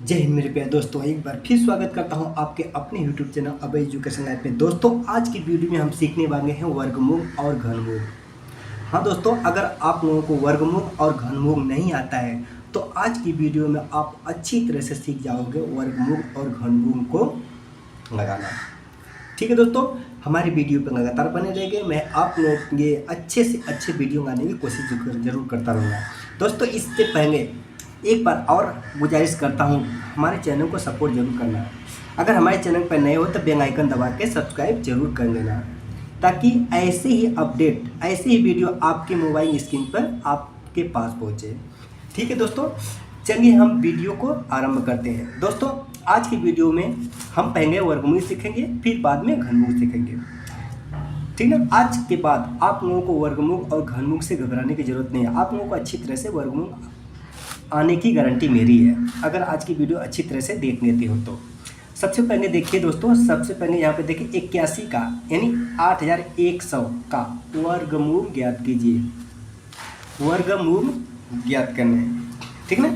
जय हिंद मेरे प्यारे दोस्तों, एक बार फिर स्वागत करता हूं आपके अपने यूट्यूब चैनल अभय एजुकेशन लाइफ में। दोस्तों, आज की वीडियो में हम सीखने वाले हैं वर्गमूल और घनमूल। हाँ दोस्तों, अगर आप लोगों को वर्गमूल और घनमूल नहीं आता है तो आज की वीडियो में आप अच्छी तरह से सीख जाओगे वर्गमूल और घनमूल को लगाना। ठीक है दोस्तों, हमारी वीडियो पर लगातार बने रहेंगे। मैं आप लोगों के लिए अच्छे से अच्छे वीडियो लाने की कोशिश जरूर करता रहूँगा। दोस्तों, इससे पहले एक बार और गुजारिश करता हूँ, हमारे चैनल को सपोर्ट जरूर करना है। अगर हमारे चैनल पर नए हो तो बेल आइकन दबा के सब्सक्राइब जरूर कर लेना, ताकि ऐसे ही अपडेट, ऐसे ही वीडियो आपके मोबाइल स्क्रीन पर आपके पास पहुँचे। ठीक है दोस्तों, चलिए हम वीडियो को आरंभ करते हैं। दोस्तों, आज की वीडियो में हम पहले वर्गमूल सीखेंगे, फिर बाद में घनमूल सीखेंगे। ठीक है, आज के बाद आप लोगों को वर्गमूल और घनमूल से घबराने की जरूरत नहीं है। आप लोगों को अच्छी तरह से वर्गमूल आने की गारंटी मेरी है, अगर आज की वीडियो अच्छी तरह से देख लेते हो तो। सबसे पहले देखिए दोस्तों, सबसे पहले यहाँ पे देखिए 81 का यानी 8100 का वर्गमूल ज्ञात कीजिए। वर्गमूल ज्ञात करना है, ठीक ना।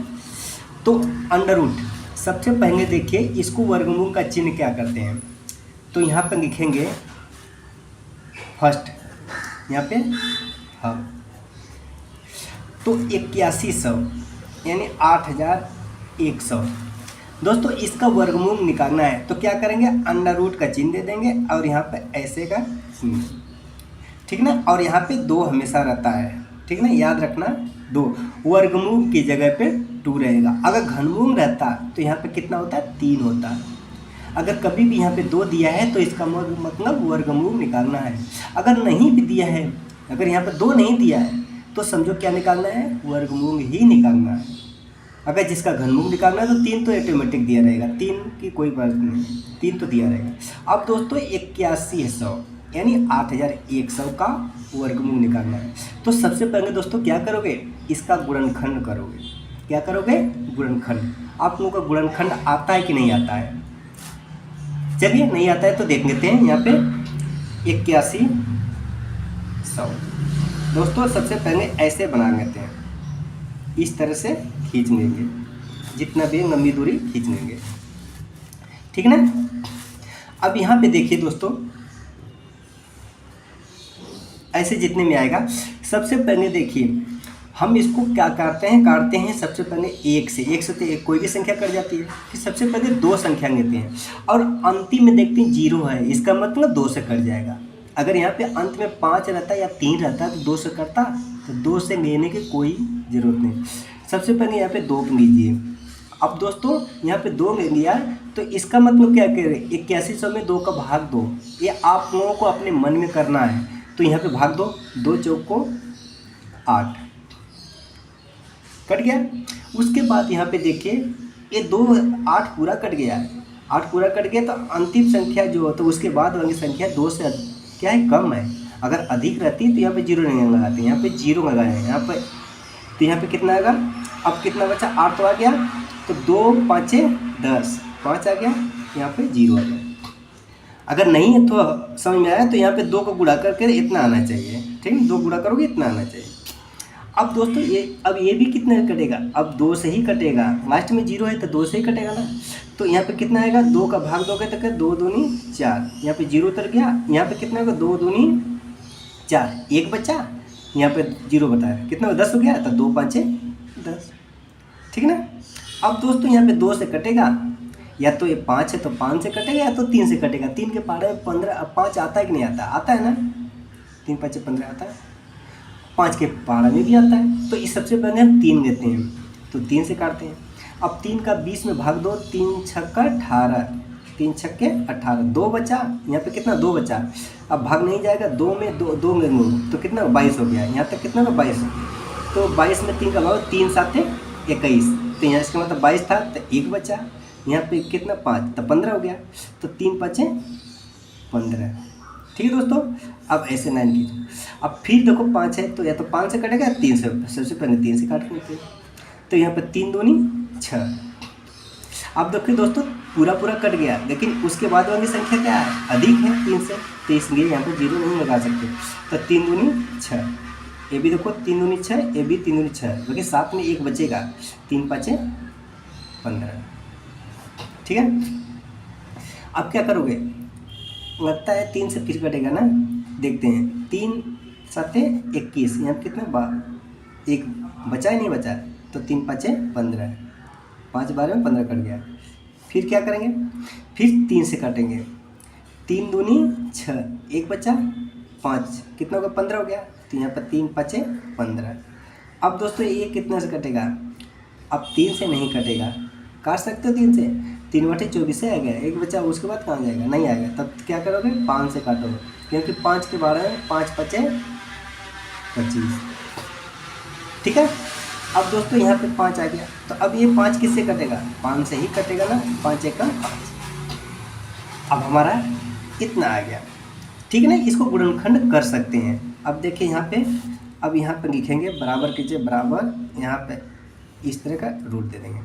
तो अंडर रूट, सबसे पहले देखिए इसको वर्गमूल का चिन्ह क्या करते हैं। तो यहाँ पे लिखेंगे फर्स्ट, यहाँ पे हम तो 8100 यानी 8100। दोस्तों, इसका वर्गमूल निकालना है तो क्या करेंगे, अंडर रूट का चिन्ह दे देंगे और यहाँ पे ऐसे का चिन्ह, ठीक ना। और यहाँ पे 2 हमेशा रहता है, ठीक ना, याद रखना 2। वर्गमूल की जगह पे 2 रहेगा। अगर घनमूल रहता तो यहाँ पे कितना होता है, 3 होता है। अगर कभी भी यहाँ पे 2 दिया है तो इसका मतलब वर्गमूल निकालना है। अगर नहीं भी दिया है, अगर यहाँ पे 2 नहीं दिया है तो समझो क्या निकालना है, वर्गमूल ही निकालना है। अगर जिसका घनमूल निकालना है तो 3 तो ऑटोमेटिक दिया रहेगा, 3 की कोई बात नहीं, 3 तो दिया रहेगा। अब दोस्तों 8100 यानी 8100 का वर्गमूल निकालना है। तो सबसे पहले दोस्तों क्या करोगे, इसका गुणनखंड करोगे। क्या करोगे, गुणनखंड। आप लोगों का गुणनखंड आता है कि नहीं आता है? चलिए, नहीं आता है तो देख लेते हैं। यहाँ पे 8100 दोस्तों सबसे पहले ऐसे बना लेते हैं, इस तरह से खींच लेंगे, जितना भी लंबी दूरी खींच लेंगे, ठीक ना। अब यहाँ पे देखिए दोस्तों, ऐसे जितने में आएगा, सबसे पहले देखिए हम इसको क्या काटते हैं सबसे पहले 1 से तो कोई भी संख्या कट जाती है। फिर सबसे पहले 2 संख्या लेते हैं और अंतिम में देखते हैं 0 है, इसका मतलब 2 से कट जाएगा। अगर यहाँ पे अंत में 5 रहता या 3 रहता तो 2 से कटता, तो 2 से लेने की कोई ज़रूरत नहीं। सबसे पहले यहाँ पे 2 लीजिए। अब दोस्तों यहाँ पे 2 ले लिया तो इसका मतलब क्या कह रहे, 8100 में 2 का भाग 2, ये आप लोगों को अपने मन में करना है। तो यहाँ पे भाग 2, 2 चौक को 8 कट गया। उसके बाद यहाँ पे देखिए ये 2 8 पूरा कट गया, 8 पूरा कट गया तो अंतिम संख्या जो हो तो उसके बाद वाली संख्या 2 से क्या है, कम है। अगर अधिक रहती तो यहाँ पे 0 नहीं लगाते, यहाँ पे 0 लगाए हैं यहाँ पे। तो यहाँ पे कितना आएगा, अब कितना बचा, 8 तो आ गया, तो 2 5 10, 5 आ गया, यहाँ पे 0 आ गया। अगर नहीं है तो समझ में आया, तो यहाँ पे 2 को गुणा करके इतना आना चाहिए, ठीक है, 2 गुणा करोगे इतना आना चाहिए। अब दोस्तों ये भी कितना कटेगा, अब 2 से ही कटेगा, लास्ट में 0 है तो 2 से ही कटेगा ना। तो यहाँ पे कितना आएगा, 2 का भाग दोगे तो 2 दूनी 4, यहाँ पे 0 उतर गया। यहाँ पे कितना होगा, 2 दूनी 4, 1 बचा, यहाँ पे 0 बताया, कितना 10 हो गया, तो 2 5 10, ठीक ना। अब दोस्तों यहाँ पे 2 से कटेगा, या तो ये 5 है तो 5 से कटेगा, या तो 3 से कटेगा। 3 के पारे में 15, 5 आता है कि नहीं आता, आता है ना, 3 5 15 आता है, 5 के पारा में भी आता है। तो इस सबसे पहले हम 3 लेते हैं, तो 3 से काटते हैं। अब 3 का 20 में भाग दो, 3 छक्का 18, 3 छक्के 18, 2 बचा, यहाँ पे कितना 2 बचा। अब भाग नहीं जाएगा, 2 में 2 में मूल तो कितना 22 हो गया, यहाँ तक कितना का 22। तो 22 में 3 का भाग 3 7 21, तो यहाँ इसका मतलब 22 था तो 1 बचा, यहाँ पे कितना 5 तो 15 हो गया, तो 3 5 15, ठीक है दोस्तों। अब ऐसे 9 कीजिए। अब फिर देखो 5 है तो या तो 5 से कटेगा, 3 से, सबसे पहले 3 से काट लेते हैं। तो यहाँ पे 3 दूनी 6। अब देखिए दोस्तों पूरा कट गया, लेकिन उसके बाद वाली संख्या क्या है, अधिक है 3 से, तो इसलिए यहाँ पे 0 नहीं लगा सकते। तो 3 दूनी 6, ये भी देखो 3 दूनी 6, ये भी 3 दूनी 6, लेकिन साथ में 1 बचेगा, 3 5 15, ठीक है। अब क्या करोगे, लगता है 3 से फिर कटेगा ना, देखते हैं। 3 7 21, यहाँ पे कितना एक बचा ही नहीं बचा, तो 3 5 15, 5 12 15 कट गया। फिर क्या करेंगे, फिर 3 से काटेंगे, 3 दूनी 6, एक बचा 5, कितना होगा 15 हो गया। तो यहाँ पर 3 5 15। अब दोस्तों ये कितने से कटेगा, अब 3 से नहीं कटेगा, काट सकते हो 3 से, 3/24 से आ गया, एक बचा, उसके बाद कहाँ जाएगा, नहीं आएगा। तब क्या करोगे, 5 से काटोगे, क्योंकि 5 के 12 में 5 5 25, ठीक है। अब दोस्तों यहाँ पे 5 आ गया, तो अब ये 5 किससे कटेगा, 5 से ही कटेगा ना, 5 1 5। अब हमारा इतना आ गया, ठीक है ना। इसको गुणनखंड कर सकते हैं। अब देखिए यहाँ पे, अब यहाँ पे लिखेंगे बराबर कीजिए, बराबर यहाँ पे इस तरह का रूट दे देंगे।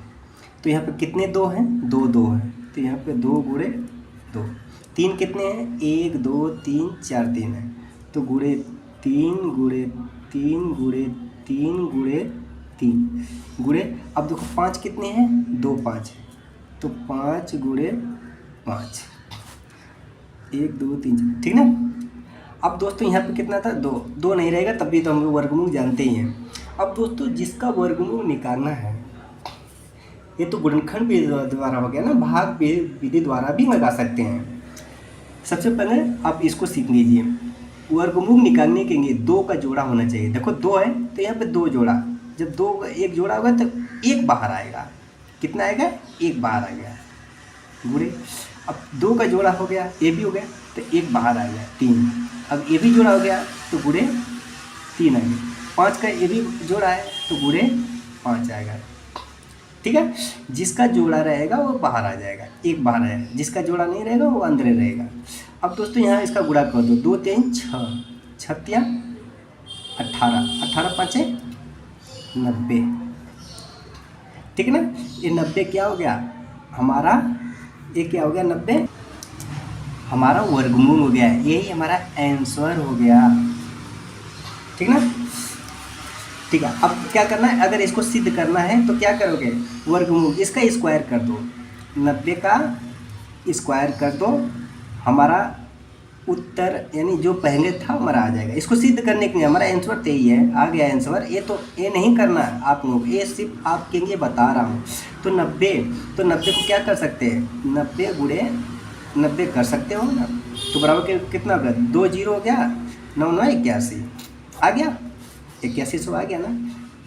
तो यहाँ पे कितने 2 हैं, 2 2 हैं, तो यहाँ पे 2 गुणे 2। 3 कितने हैं, 1 2 3 4 3 है, तो गुणे 3 गुणे 3 गुणे 3 गुणे 3 गुणे, अब देखो 5 कितने हैं, 2 5 है, तो 5 गुणे 5, 1 2 3 4, ठीक ना। अब दोस्तों यहाँ पे कितना था, 2 2 नहीं रहेगा, तब भी तो हम लोग वर्गमूल जानते ही हैं। अब दोस्तों जिसका वर्गमूल निकालना है, ये तो गुणनखंड विधि द्वारा हो गया ना, भाग विधि द्वारा भी लगा सकते हैं। सबसे पहले आप इसको सीख लीजिए, वर्गमूल निकालने के लिए 2 का जोड़ा होना चाहिए। देखो 2 है, तो यहाँ पे 2 जोड़ा, जब 2 का एक जोड़ा होगा तो 1 बाहर आएगा, कितना आएगा, 1 बाहर आ गया, गुणे। अब 2 का जोड़ा हो गया, ये भी हो गया, तो 1 बाहर आ गया, 3। अब ये भी जोड़ा हो गया, तो गुणे 3 आ गया। 5 का ये भी जोड़ा है, तो गुणे 5 आएगा, ठीक है। जिसका जोड़ा रहेगा वो बाहर आ जाएगा, 1 बाहर आएगा, जिसका जोड़ा नहीं रहेगा वो अंदर रहेगा। अब दोस्तों यहाँ इसका गुणा कर दो, 2 3 6, 6 18, 18 5 90, ठीक है ना। ये 90 क्या हो गया हमारा, ये क्या हो गया, 90 हमारा वर्गमूल हो गया है, यही हमारा आंसर हो गया, ठीक ना। ठीक है, अब क्या करना है, अगर इसको सिद्ध करना है तो क्या करोगे, वर्गमूल इसका स्क्वायर कर दो, 90 का स्क्वायर कर दो, हमारा उत्तर यानी जो पहले था हमारा आ जाएगा। इसको सिद्ध करने के लिए हमारा आंसर तो यही है, आ गया आंसर। ये तो ये नहीं करना है आप लोग, ये सिर्फ आपके लिए बता रहा हूँ। तो 90 को क्या कर सकते हैं, 90 गुणे 90 कर सकते हो ना, तो बराबर के कितना हो गया, 2 0 हो गया, 9 9 81 आ गया, 81 आ गया ना।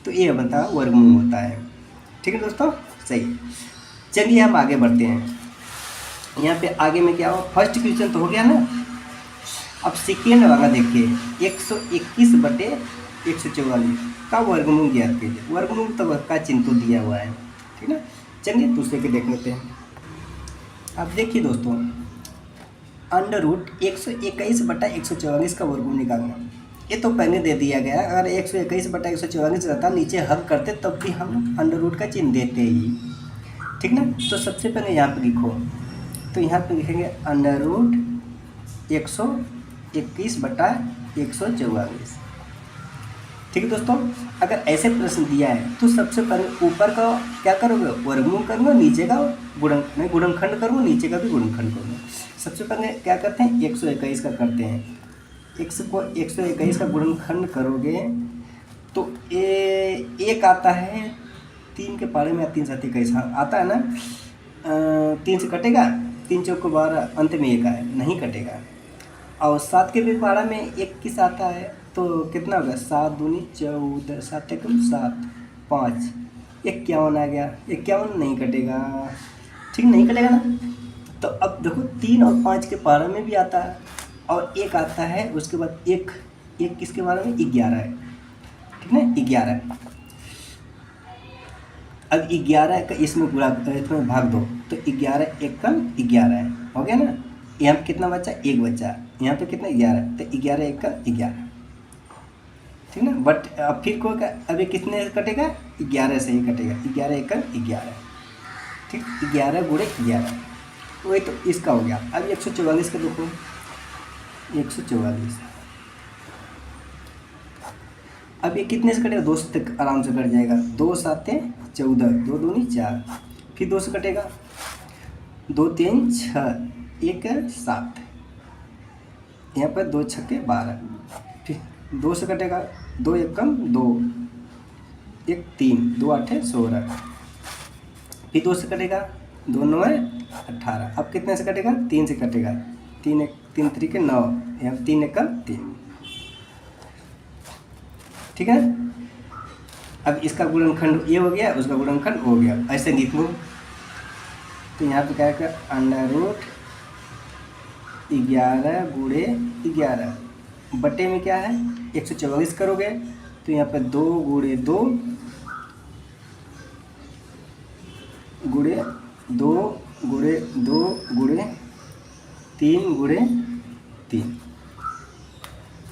तो ये बनता है वर्गमूल होता है, ठीक है दोस्तों, सही। चलिए हम आगे बढ़ते हैं। यहाँ पे आगे में क्या हो, फर्स्ट क्वेश्चन तो हो गया ना। अब सेकेंड वाला देखिए, 121/144 का वर्गमूल ज्ञात कीजिए। वर्गमूल तब का चिन्ह तो दिया हुआ है, ठीक ना। चलिए दूसरे के देख लेते हैं। अब देखिए दोस्तों, √121/144 का वर्गमूल निकालना, ये तो पहले दे दिया गया। अगर 121/144 रहता नीचे हल करते तब भी हम अंडर का चिन्ह देते ही, ठीक ना। तो सबसे पहले यहाँ पे लिखो, तो यहाँ पे लिखेंगे √121/144, ठीक है दोस्तों। अगर ऐसे प्रश्न दिया है तो सबसे पहले ऊपर का क्या करोगे, वर्गमूल करूँगा, नीचे का गुणनखंड करूँगा, नीचे का भी गुणनखंड करूँगा। सबसे पहले क्या करते हैं, 121 का करते हैं। 121 का गुणनखंड करोगे तो एक आता है 3 के पारे में, 3 7 21 आता है ना। 3 से कटेगा, 3 चौक 12, अंत में 1 आए, नहीं कटेगा। और 7 के भी पारा में 21 आता है, तो कितना होगा, 7 दूनी 14, 7 एकम 7, 5 51 आ गया, 51 नहीं कटेगा, ठीक नहीं कटेगा ना। तो अब देखो 3 और 5 के पारा में भी आता है, और 1 आता है, उसके बाद एक किसके बारे में, 11 है, ठीक ना, 11। अब 11 का इसमें इसमें भाग दो, तो 11 एकम 11 है, हो गया ना। यहाँ पे कितना बचा, 1 बचा, यहाँ पे कितना 11, तो 11 एकम 11, ठीक ना। बट अब फिर को अभी कितने कटेगा, 11 से ही कटेगा, 11 एकम 11, ठीक, 11 गुणे 11, वही तो इसका हो गया। अब 144 का देखो, 144 अब ये कितने से कटेगा, 2 से तक आराम से कट जाएगा, 2 7 14, 2 दूनी 4, फिर 2 से कटेगा, 2 3 6, 1 7, यहाँ पर 2 छक्के 12, फिर 2 से कटेगा, 2 एकम 2, 1 3, 2 8 16, फिर 2 से कटेगा, 2 9 18, अब कितने से कटेगा, 3 से कटेगा, 3 3 3 9, यहाँ 3 एकम 3, ठीक है। अब इसका गुणनखंड ये हो गया, उसका गुणनखंड हो गया, ऐसे लिख लो। तो यहाँ पे क्या है, अंडर रूट 11 गुणे 11 बटे में क्या है 144 करोगे, तो यहाँ पे 2 गुणे 2 गुणे 2 गुणे 2 गुणे 3 गुणे 3,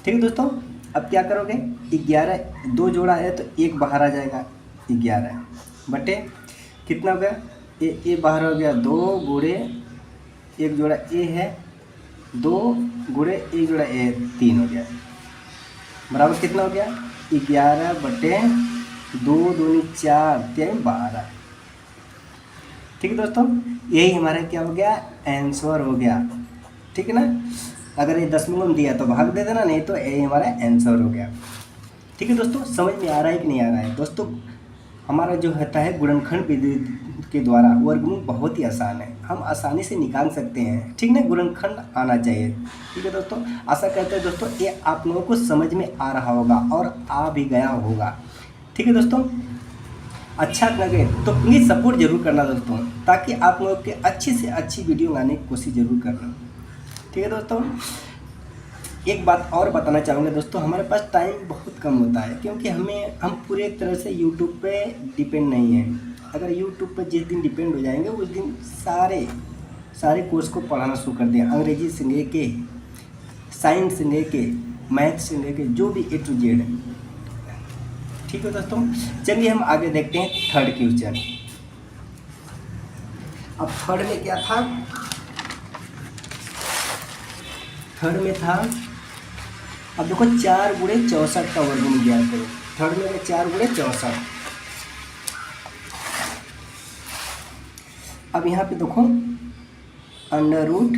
ठीक है दोस्तों। अब क्या करोगे, 11 2 जोड़ा है तो 1 बाहर आ जाएगा, 11 बटे कितना हो गया, ए बाहर हो गया, 2 गुणे 1 जोड़ा ए है, 2 गुणे 1 जोड़ा ए 3 हो गया, बराबर कितना हो गया 11 बटे 2 दूनी 4 3 12, ठीक है दोस्तों। यही हमारा क्या हो गया, आंसर हो गया, ठीक है ना। अगर ये दशमलव में दिया तो भाग दे देना, नहीं तो यही हमारा आंसर हो गया, ठीक है दोस्तों। समझ में आ रहा है कि नहीं आ रहा है दोस्तों। हमारा जो होता है गुणनखंड विधि के द्वारा वर्गमूल बहुत ही आसान है, हम आसानी से निकाल सकते हैं, ठीक ना। गुणनखंड आना चाहिए, ठीक है दोस्तों। आशा करते हैं दोस्तों ये आप लोगों को समझ में आ रहा होगा और आ भी गया होगा, ठीक है दोस्तों। अच्छा लगे तो प्लीज़ सपोर्ट जरूर करना दोस्तों, ताकि आप लोगों के अच्छी से अच्छी वीडियो लाने की कोशिश जरूर करना, ठीक है दोस्तों। एक बात और बताना चाहूँगा दोस्तों, हमारे पास टाइम बहुत कम होता है, क्योंकि हम पूरे तरह से यूट्यूब पे डिपेंड नहीं हैं। अगर यूट्यूब पे जिस दिन डिपेंड हो जाएंगे उस दिन सारे कोर्स को पढ़ाना शुरू कर दें, अंग्रेजी से लेके साइंस से लेके मैथ से लेके जो भी A to Z है, ठीक है दोस्तों। चलिए हम आगे देखते हैं थर्ड क्वेश्चन। अब थर्ड में क्या था, थर्ड में था, अब देखो 4 गुणे 64 का वर्गमूल ज्ञात करो। थर्ड में 4 गुणे 64। अब यहाँ पे देखो अंडर रूट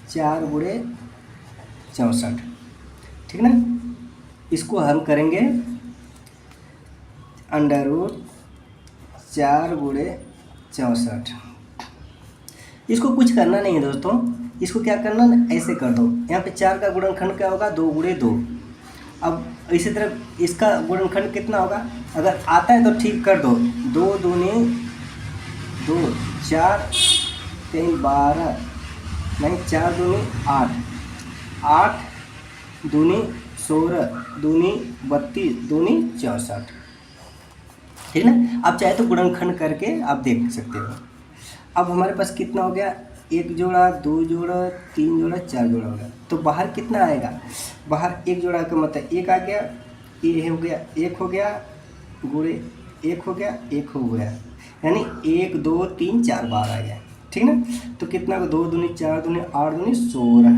4 गुणे 64, ठीक ना। इसको हम करेंगे अंडर रूट 4 गुणे 64। इसको कुछ करना नहीं है दोस्तों, इसको क्या करना ऐसे कर दो। यहाँ पे 4 का गुणनखंड क्या होगा, 2 गुणे 2। अब इसी तरह इसका गुणनखंड कितना होगा, अगर आता है तो ठीक कर दो, 2 दूनी 2 4 3 12, नहीं 4 दूनी 8 8 दूनी 16 दूनी 32 दूनी 64, ठीक ना। आप चाहे तो गुणनखंड करके आप देख सकते हो। अब हमारे पास कितना हो गया, 1 जोड़ा 2 जोड़ा 3 जोड़ा 4 जोड़ा हो गया, तो बाहर कितना आएगा, बाहर 1 जोड़ा का मतलब 1 आ गया, ये हो गया 1 हो गया गुणे 1 हो गया 1 हो गया, यानी 1 2 3 4 बार आ गया, ठीक ना। तो कितना 2 दूनी 4 दूनी 8 दूनी 16,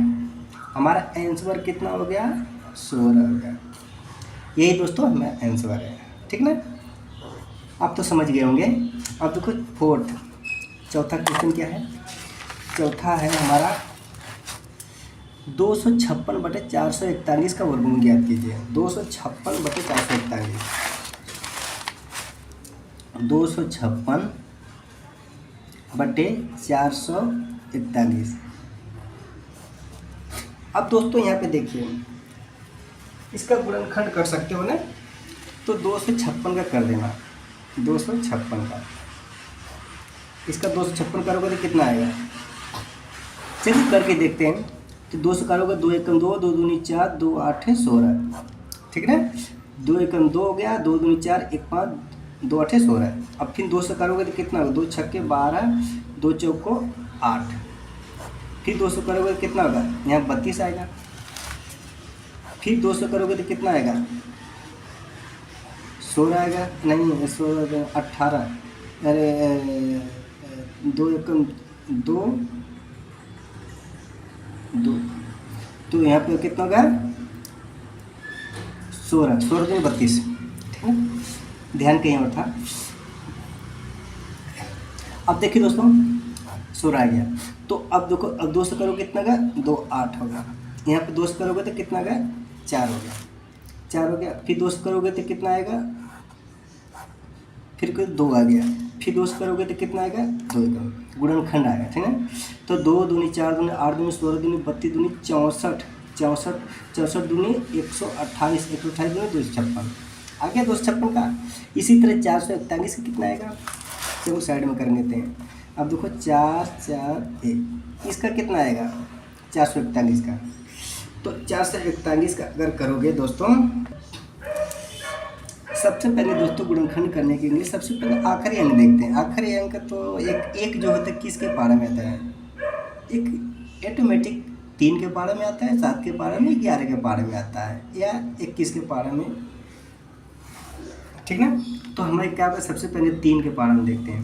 हमारा आंसर कितना हो गया 16 हो गया। यही दोस्तों हमारा आंसर है, ठीक ना। आप तो समझ गए होंगे। अब देखो फोर्थ, चौथा क्वेश्चन क्या है, चौथा है हमारा 256 बटे 441 का वर्गमूल ज्ञात कीजिए। 256 बटे 441, 256 बटे 441। अब दोस्तों यहाँ पे देखिए, इसका गुणनखंड कर सकते हो ना, तो 256 का कर देना, 256 का, इसका 256 करोगे तो कितना आएगा, चलिए करके देखते हैं। तो 200 करोगे, 2 एकम 2, 2 दूनी 4, 2 8 16, ठीक है ना। 2 एकम 2 हो गया, 2 दूनी 4, 1 5, 2 8 16। अब फिर 200 करोगे तो कितना होगा, 2 छक्के 12, 2 चौको 8, फिर 200 करोगे तो कितना होगा, यहाँ 32 आएगा। फिर 200 करोगे तो कितना आएगा, 16 आएगा, नहीं 16 18, अरे 2 एकम 2 2, तो यहाँ पे कितना होगा 16 16 32, ठीक है। ध्यान कहीं और था। अब देखिए दोस्तों, 16 आ गया। तो अब देखो, अब 2 से करोगे कितना का 2 8 होगा। यहाँ पे 2 से करोगे तो कितना का 4 हो गया, 4 हो गया। फिर 2 से करोगे तो कितना आएगा, फिर 2 आ गया। फिर 2 से करोगे तो कितना आएगा 2 का गुणनखंड आएगा, ठीक है। तो 2 दूनी 4 दूनी 8 दूनी 16 दूनी 32 दूनी 64, 64 64 दूनी 128, 128 दूनी 256 आ गया 256 का। इसी तरह 441 का कितना आएगा, चलो साइड में कर लेते हैं। अब देखो 4 4 1, इसका कितना आएगा 441 का। तो 441 का अगर करोगे दोस्तों, सबसे पहले दोस्तों गुणनखंड करने के लिए सबसे पहले आखिरी अंक देखते हैं। आखिरी अंक तो एक जो होता है किसके पारा में आता है, एक ऑटोमेटिक 3 के पारा में आता है, 7 के पारा में, 11 के पारा में आता है, या 21 के पारा में, ठीक ना। तो हमारे क्या होगा, सबसे पहले 3 के पारा में देखते हैं।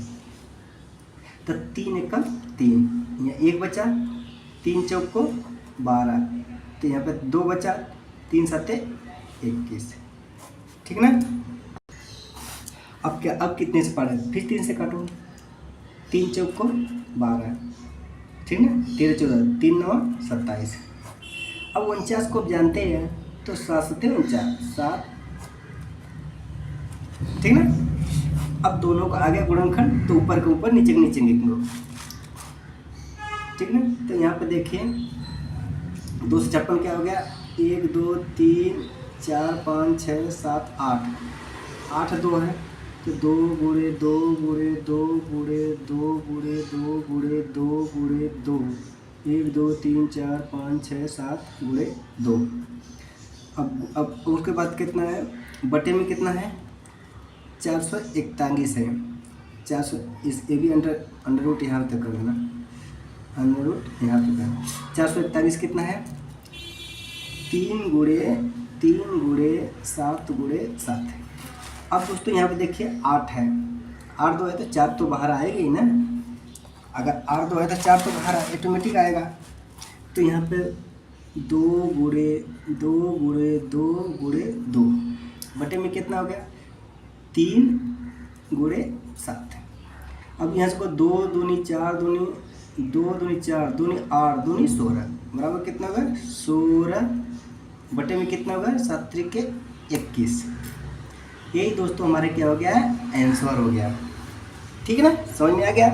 तो 3 एक 3, यहाँ 1 बचा, 3 चौक को 12, तो यहाँ पे 2 बचा, 3 सत्ते 21, ठीक ना। अब क्या, अब कितने से पारा, फिर 3 से काटो, 3 चौक को 12, ठीक ना, 13 14, 3 9 27। अब 49 को आप जानते हैं, तो 7 सत्ते 49, 7, ठीक ना। अब दोनों का आ गया गुणनखंड, तो ऊपर के ऊपर नीचे के नीचे लिख लो, ठीक ना। तो यहाँ पे देखिए 256 क्या हो गया, 1 2 3 4 5 6 7 8, 8 2 है, तो 2 गुणे 2 गुणे 2 गुणे 2 गुणे 2 गुणे 2 गुणे 2, 1 2 3 4 5 6 7 गुणे 2। अब उसके बाद कितना है, बटे में कितना है 441 है, 400, इस ये भी अंडर रूट यहाँ तक कर देना, अंडर रूट यहाँ तक है। 441 कितना है, 3 गुणे 7 गुणे 7। अब दोस्तों यहाँ पे देखिए 8 है, 8 2 है तो 4 तो बाहर आएगा ही ना। अगर 8 2 है तो 4 तो बाहर ऑटोमेटिक आएगा। तो यहाँ पे 2 गुणे 2 गुणे 2 गुणे 2, बटे में कितना हो गया 3 गुणे 7। अब यहाँ से 2 दूनी 4 दूनी 2 दूनी 4 दूनी 8 दूनी 16 बराबर कितना होगा 16, बटे में कितना होगा 7 त्रिक 21। यही दोस्तों हमारे क्या हो गया है, आंसर हो गया, ठीक है ना, समझ में आ गया।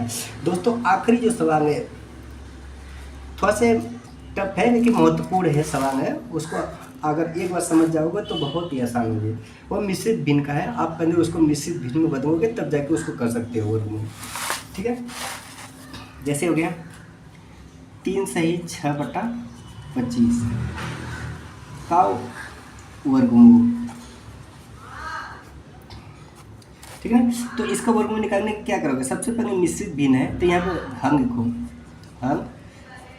दोस्तों आखिरी जो सवाल है थोड़ा से टफ है लेकिन महत्वपूर्ण है सवाल है, उसको अगर एक बार समझ जाओगे तो बहुत ही आसान होगी। वो मिश्रित भिन्न का है, आप पहले उसको मिश्रित भिन्न में बदलोगे तब जाके उसको कर सकते हो वर्गमूल, ठीक है। जैसे हो गया 3 सही 6/25 का वर्गमूल, ठीक है। तो इसका वर्गमूल निकालने के क्या करोगे, सबसे पहले मिश्रित भिन्न है तो यहाँ पर हंग लिखो, हंग,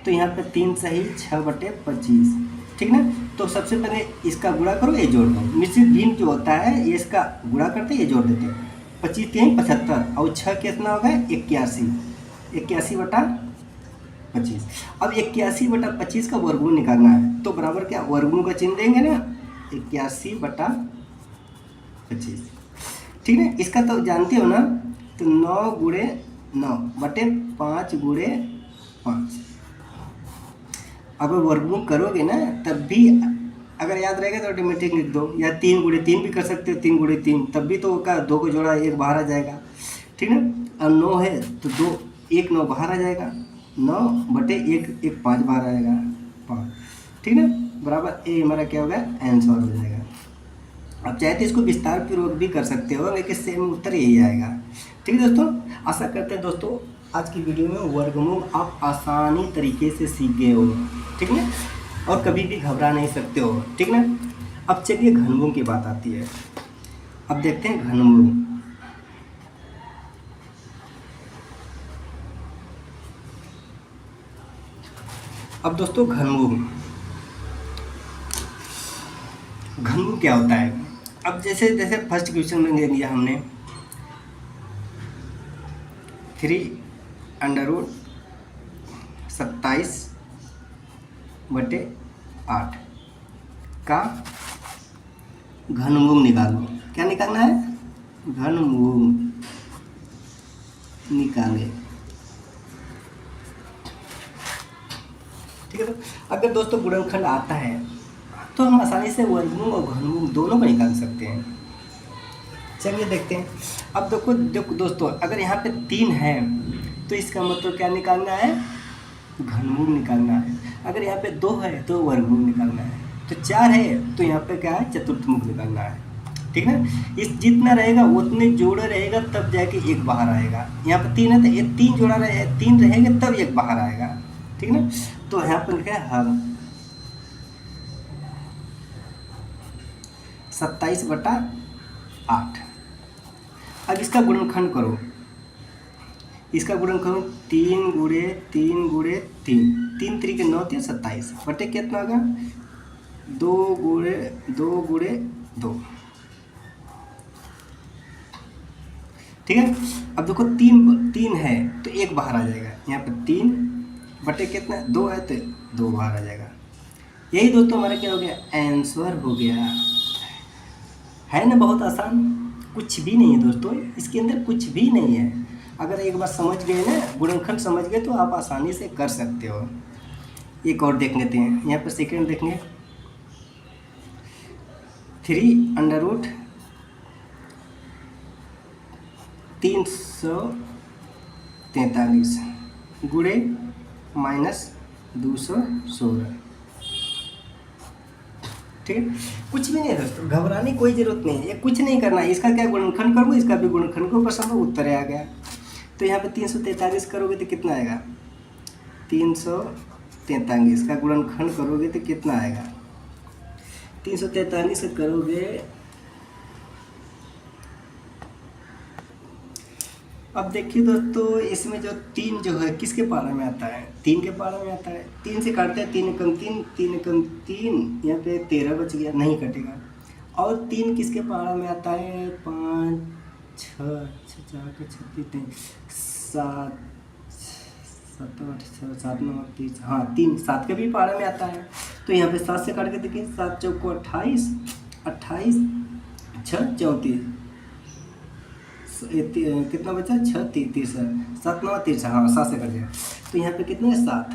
तो यहाँ पे 3 सही 6/25, ठीक ना। तो सबसे पहले इसका गुणा करो, ये जोड़ दो। मिश्रित भिन्न जो होता है ये इसका गुणा करते ये जोड़ देते हैं, 25 3 75 और 6 कितना होगा 81, 81/25। अब 81/25 का वर्गमूल निकालना है तो बराबर क्या वर्गमूल का चिन्ह देंगे ना, 81/25, ठीक है। इसका तो जानते हो ना, तो 9 गुणे 9 बटे 5 गुणे 5। अब वर्गमूल करोगे ना तब भी अगर याद रहेगा तो ऑटोमेटिक लिख दो, या 3 गुणे 3 भी कर सकते हो, 3 गुणे 3 तब भी तो का 2 को जोड़ा 1 बाहर आ जाएगा, ठीक है। अब 9 है तो 2 1 9 बाहर आ जाएगा, 9 बटे 1 1 5 बाहर आएगा 5, ठीक है, बराबर ये हमारा क्या होगा आंसर हो जाएगा। अब चाहे तो इसको विस्तार पूर्वक भी कर सकते हो लेकिन सेम उत्तर यही आएगा, ठीक है दोस्तों। आशा करते हैं दोस्तों आज की वीडियो में वर्गमूल आप आसानी तरीके से सीख गए हो, ठीक है, और कभी भी घबरा नहीं सकते हो, ठीक ना। अब चलिए घनमूल की बात आती है। अब देखते हैं घनमूल। अब दोस्तों घनमूल क्या होता है। अब जैसे जैसे फर्स्ट क्वेश्चन में ले लिया हमने 3√27/8 का घनमूल निकालो। क्या निकालना है, घनमूल निकाले। ठीक है। तो अगर दोस्तों गुणनखंड आता है तो हम आसानी से वर्गमूल और घनमूल दोनों को निकाल सकते हैं। चलिए देखते हैं। अब देखो देखो दोस्तों, अगर यहाँ पे 3 है तो इसका मतलब क्या निकालना है, घनमूल निकालना है। अगर यहाँ पे 2 है तो वर्गमूल निकालना है। तो 4 है तो यहाँ पे क्या है, चतुर्थमुख निकालना है। ठीक है ना। इस जितना रहेगा उतने जोड़े रहेगा तब जाके एक बाहर आएगा। यहाँ पे 3 है तो ये 3 जोड़ा रहे 3 रहेगा तब एक बाहर आएगा। ठीक है ना। तो यहाँ पर लिखा है हल 27/8। अब इसका गुणनखंड करो। इसका गुणनखंड 3 गुणे 3 गुणे 3, 3 3 के 9 3 27 बटे कितना होगा, 2 गुणे 2 गुणे 2। ठीक है। अब देखो 3 है तो एक बाहर आ जाएगा। यहाँ पे 3 बटे कितना 2 है तो 2 बाहर आ जाएगा। यही दोस्तों हमारा क्या हो गया, आंसर हो गया। है ना, बहुत आसान, कुछ भी नहीं है दोस्तों, इसके अंदर कुछ भी नहीं है। अगर एक बार समझ गए ना, गुणनखंड समझ गए तो आप आसानी से कर सकते हो। एक और देख लेते हैं। यहाँ पर सेकेंड देखेंगे 3√343 गुणे -216। ठीक है। कुछ भी नहीं है दोस्तों, घबराने की कोई ज़रूरत नहीं है, ये कुछ नहीं करना है। इसका क्या गुणनखंड करूँगा, इसका भी गुणनखंड को पसंद उत्तर आ गया। तो यहाँ पे 343 करोगे तो कितना आएगा, 343 का गुणनखंड करोगे तो कितना आएगा, 343 करोगे। अब देखिए दोस्तों, इसमें जो 3 जो है किसके पारा में आता है, 3 के पारा में आता है। 3 से काटते हैं, 3 एकम 3 3 एकम 3, यहाँ पे 13 बच गया, नहीं कटेगा। और 3 किसके पारा में आता है, 5 6 4 के 36 7 7 8 6 7 9 30, हाँ 3 7 के भी पारा में आता है। तो यहाँ पे 7 से काट के देखिए, 7 चौको 28 28 6 34, कितना बचा 6 33 7 9 30, हाँ 7 से कट गया। तो यहाँ पे कितना है 7,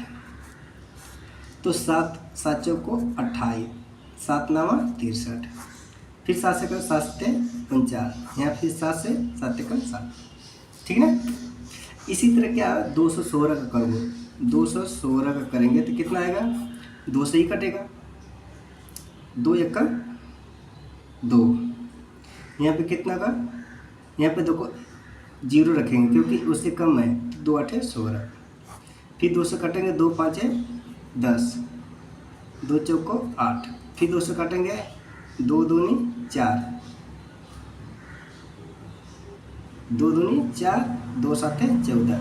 तो 7 7 चौको 28 7 9 63, फिर 7 से कर 7 से 49, यहाँ फिर 7 से 7 कर 7। ठीक है ना। इसी तरह क्या 216 का करोगे, 216 का करेंगे तो कितना आएगा, 2 से ही कटेगा, 2 1 2, यहाँ पे कितना का, यहाँ पे देखो 0 रखेंगे क्योंकि उससे कम है। 2 8 16, फिर 2 से कटेंगे, 2 5 10, 2 चौको 8, फिर 2 से काटेंगे, 2 दूनी 4, 2 दूनी 4, 2 7 14।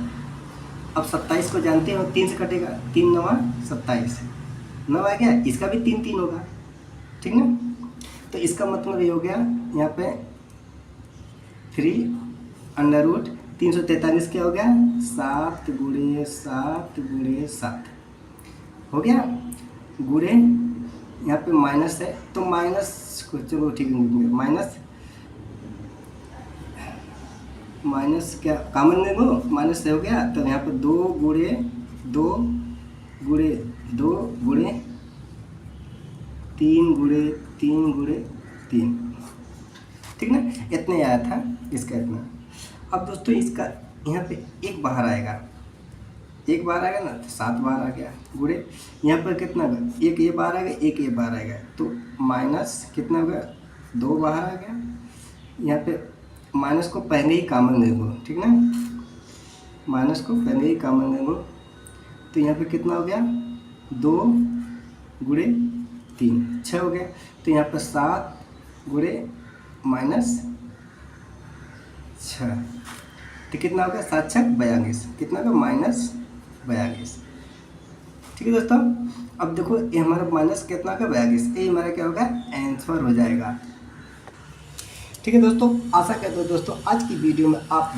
अब 27 को जानते हो, 3 से कटेगा, 3 9 27, 9 आ गया, इसका भी 3 3 होगा। ठीक ना। तो इसका मतलब ये हो गया, यहाँ पे 3√343 क्या हो गया, 7 गुणे 7 गुणे 7 हो गया, गुणे यहाँ पे माइनस है तो माइनस को चलो ठीक है, माइनस क्या कॉमन ले लो, माइनस से हो गया। तो यहाँ पे 2 गुणे 2 गुणे 2 गुणे 3 गुणे 3 गुणे 3। ठीक ना, इतने आया था इसका इतना। अब दोस्तों इसका यहाँ पे एक बाहर आएगा, एक बार आएगा ना तो 7 बार आ गया, गुणे यहाँ पर कितना होगा, एक ये बार आएगा, एक ये बार आएगा, तो माइनस कितना होगा, 2 बाहर आ गया। यहाँ पे माइनस को पहले ही कॉमन ले लो। ठीक ना, माइनस को पहले ही कॉमन ले लो, तो यहाँ पे कितना हो गया, 2 गुणे 3 6 हो गया। तो यहाँ पर 7 गुणे -6, तो कितना होगा, 7 6 42, कितना होगा -42। ठीक है दोस्तों। अब देखो ये हमारा माइनस कितना का 42, ये हमारा क्या होगा, आंसर हो जाएगा। ठीक है दोस्तों, आशा करते हो दोस्तों आज की वीडियो में आप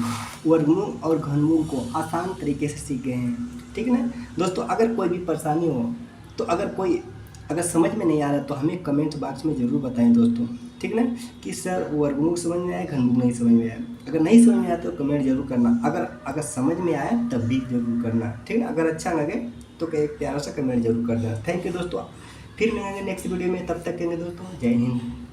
वर्गमूल और घनमूल को आसान तरीके से सीख गए हैं। ठीक है ना दोस्तों, अगर कोई भी परेशानी हो तो अगर समझ में नहीं आ रहा तो हमें कमेंट बॉक्स में ज़रूर बताएं दोस्तों। ठीक है ना, कि सर वर्गमूल समझ में आया, घनमूल नहीं समझ में आया। अगर नहीं समझ में आया तो कमेंट जरूर करना, अगर समझ में आया तब भी जरूर करना। ठीक है ना, अगर अच्छा लगे तो एक प्यारा सा कमेंट जरूर कर देना। थैंक यू दोस्तों, फिर मिलेंगे नेक्स्ट वीडियो में, तब तक कहेंगे दोस्तों जय हिंद।